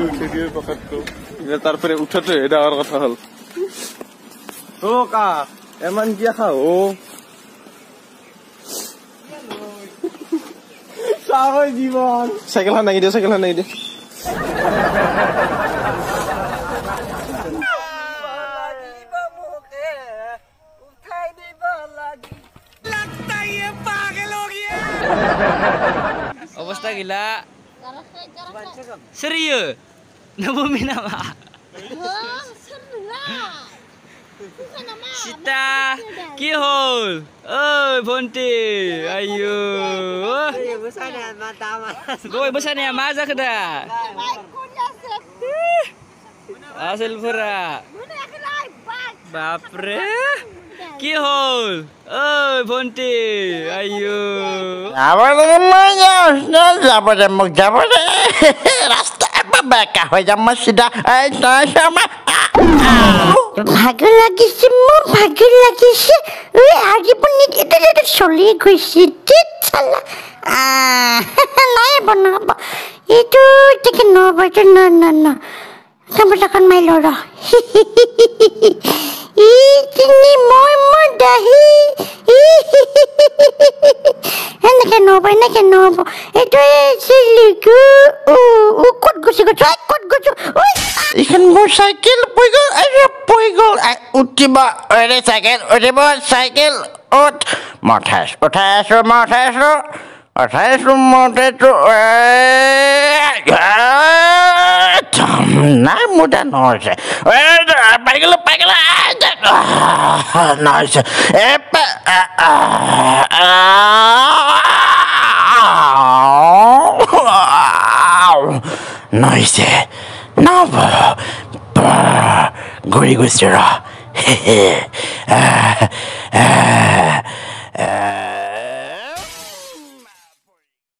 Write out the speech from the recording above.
উঠে দিয়ে পকেটটো তারপরে উঠাতে এটা আর কথা হল ও কা এমন কি খাও সারা জীবন সাইকেল হান নাকি দে অবস্থা গিলা serius nabumi nama Sita kihol ơi Bonti ayo gue besar ya maza kada asal pura bapre kihol ơi Bonti ayo apa namanya Jabode mau jabode rasta apa bakah wajah masih dah sama ভাগৰ লাগিছে আজি পনি এটা চলি গৈছে চালা নাই বনাব এইটো দেখি নবটো না কামটাখন মাই লৰ ইতিনি মই দাহি এনেকে নব এইটো চিলিকু ক'ত গৈছে এইখন মোৰ চাইকেল পই গ'ল উঠিব চাইকেল উঠ উঠাইছো নাই মোৰ তাত নহৈছে পাই গ'লো নহৈছে নহৈছে নহ'ব ঘূৰি গৈছে ৰ